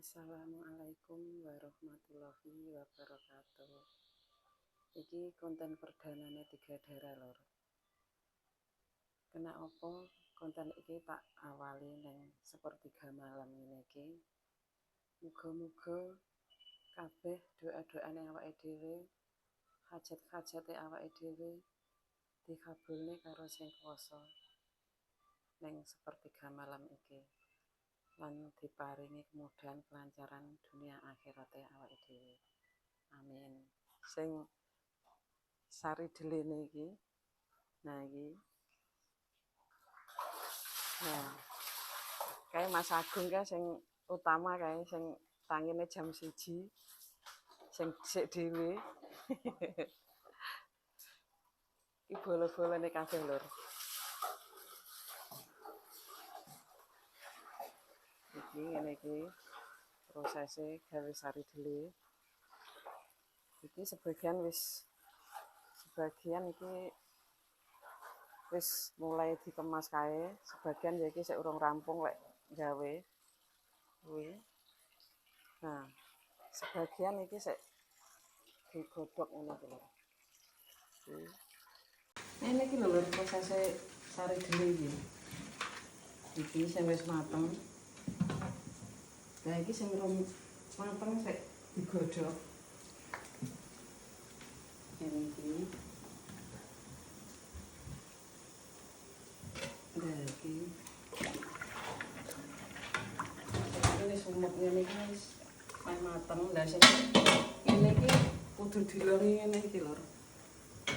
Assalamualaikum warahmatullahi wabarakatuh. Iki konten perdanane 3 Dara lor. Kena opo konten iki tak awali neng sepertiga malam ini iki. Muga-muga kabeh doa-doane awake dhewe, hajat-hajate awake dhewe dikabulne karo sing kuwasa neng sepertiga malam iki. Lan diparingi kemudahan kelancaran dunia akhirate awake dhewe. Amin. Sing sari delene iki. Nah iki. Nah. Kae Mas Agung kae sing utama kae sing tangine jam 1. Sing dhisik dhewe. Iki bolo-bolone kabeh lur. Iki ngene iki prosese gawe sari dhelé. Iki sebagian iki wis mulai dikemas kae, sebagian ya iki sik urung rampung lek gawe kuwi. Nah, sebagian iki sik digodhog ngono iki lho. Ini iki lho prosese sari dhelé iki. Iki sing wis mateng. Nah iki sing rum mateng sik digodhog. Ini iki. Nah iki. Ini sumet ngene iki wis mateng. Lah sing ngene iki kudu dilongi ngene iki lho.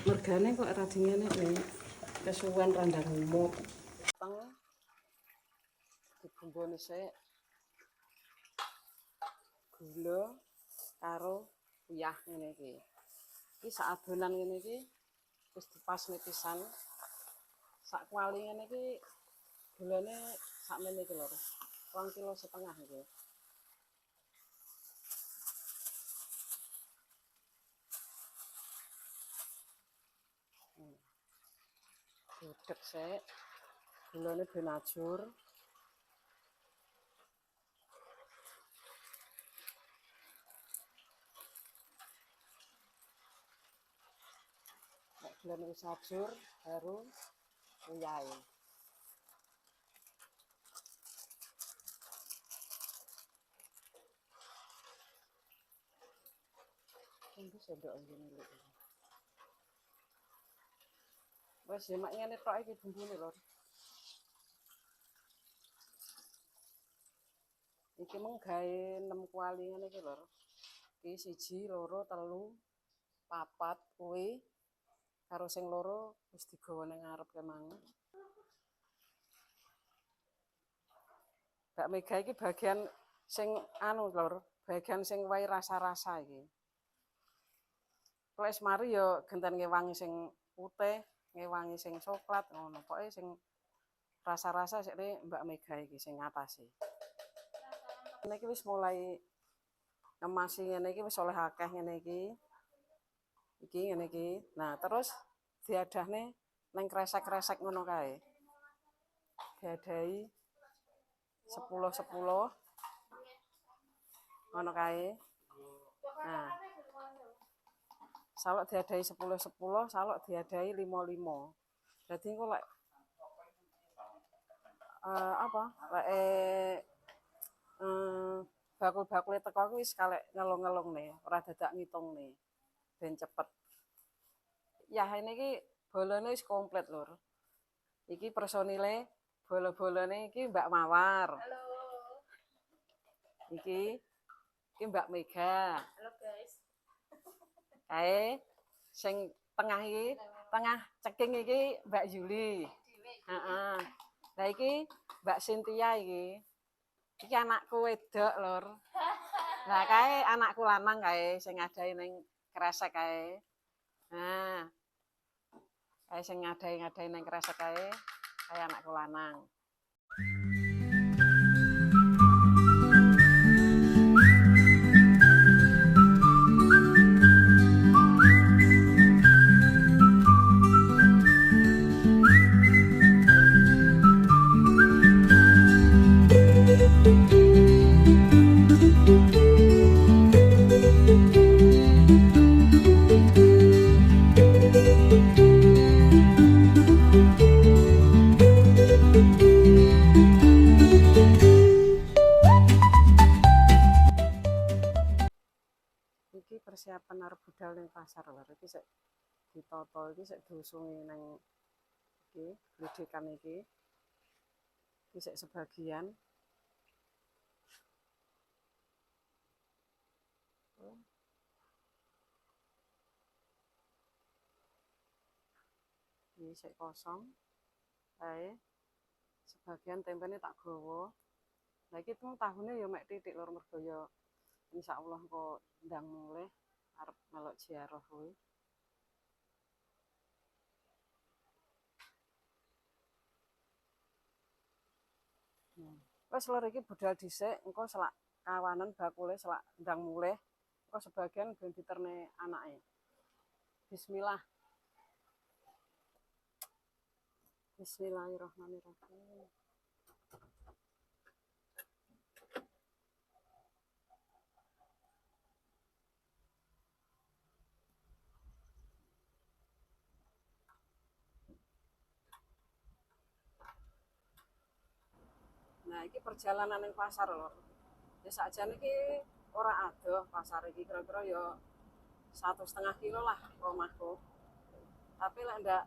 Mergane kok ora dingene nek kesuwen randang umum. Mateng. Dibumboni sik. Gula karo uyah ngene iki. Iki sak adonan ngene iki wis dipasne pisan. Sak kuali ngene iki gulane sakmene iki lho. 2,5 kilo iki. Godhog sik. Gulane ben ajur. Gulane wis ajur baru uyahe. Tunggu sendok ngene lho. Wes ya mak ngene tok iki bumbune lho. Iki mung gawe 6 kuali ngene iki lho. Iki 1, 2, 3, 4 kuwi. Karo sing loro wis digawa nang ngarep kemang. Mbak Mega iki bagian sing anu lho, bagian sing wae rasa-rasa iki. Kok wis mari ya genten ngewangi sing putih, ngewangi sing coklat ngono. Pokoke sing rasa-rasa sik Mbak Mega iki sing ngatasi. Ini iki wis mulai ngemasi ngene iki wis oleh akeh ngene iki. Iki ngene iki. Nah, terus diadahne neng kresek-kresek ngono kae. Diadahi 10-10 ngono kae. Nah. Salok diadahi 10-10, salok diadahi 5-5. Dadi engko lek bakul-bakule teko kuwi wis kalek ngelung-ngelungne, ora dadak ngitungne. Ben cepet. Ya ini iki bolone wis komplit lur. Iki personile bolo-bolone iki Mbak Mawar. Halo. Iki Mbak Mega. Halo guys. Kae sing tengah iki, tengah ceking iki Mbak Yuli. Heeh. Lah iki Mbak Cynthia iki. Iki anakku wedok lur. Lah kae anakku lanang kae sing ngadahi ning kresek kae. Nah. Kae sing ngadahi ning kresek kae anakku lanang. persiapan arep budal ning pasar lho. Iki sik ditata iki sik diusungi ning iki gledekan iki. Iki sik sebagian. Iki sik kosong. Ae sebagian tempene tak gawa. Lah iki tahune ya mek titik lur mergo ya insyaallah kok ndang mulih arep melok ziarah kuwi. Wes lur iki budal dhisik, engko selak kawanan bakule selak ndang mulih. Engko sebagian ben diterne anake. Bismillah. Bismillahirrahmanirrahim. Nah, iki perjalanan ning pasar lho. Ya sakjane iki ora adoh pasar iki kira-kira ya 1,5 kilo lah omahku. Tapi lek ndak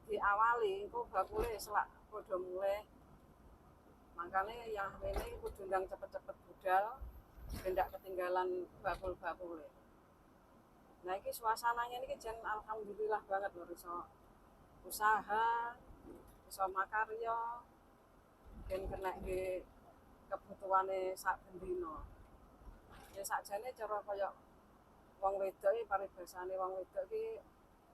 diawali engko bakule selak padha mulih. Makane yang ini kudu ndang cepet-cepet budal ben ndak ketinggalan bakul-bakule. Nah, iki suasananya ini jan alhamdulillah banget lho iso usaha, iso makarya, ben kena kebutuhane sak bendina. Ya sakjane cara kaya wong wedok iki paribasane wong wedok iki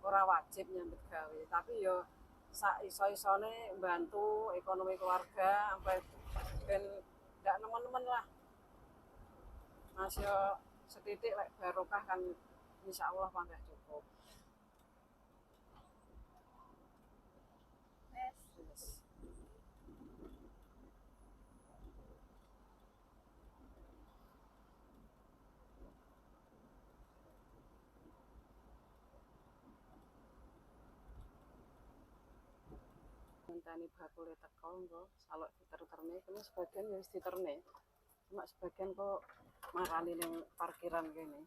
ora wajib nyambut gawe, tapi ya sak iso-isone mbantu ekonomi keluarga sampai ben ndak nemen-nemen lah. Mas yo setitik lek barokah kan insyaallah pangkah cukup. Ngenteni bakule teko engko salok diter-terne kene sebagian ya wis diterne. Cuma sebagian kok marani ning parkiran kene.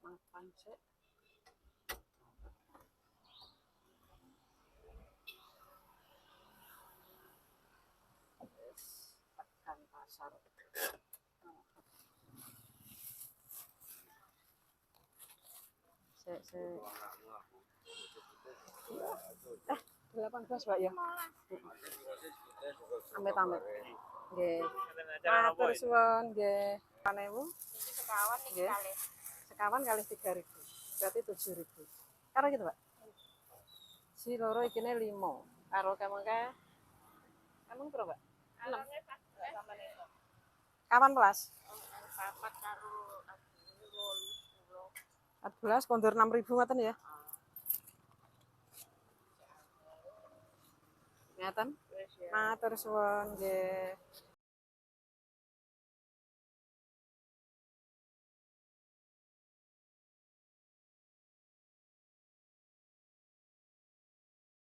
Makan sik. Tekan pasar. Sik. 18, Pak ya. Amit-amit. Nggih. Matur suwun nggih. Panewu? Sekawan iki kalih. Sekawan kali 3.000. Berarti 7.000. Karo gitu, Pak. Si loro ikine 5. Karo kemengke. Emang piro, Pak? 6. Kapan kelas? 4 karo 14 kondur 6.000 ngoten ya. Ngeten. Matur suwun nggih.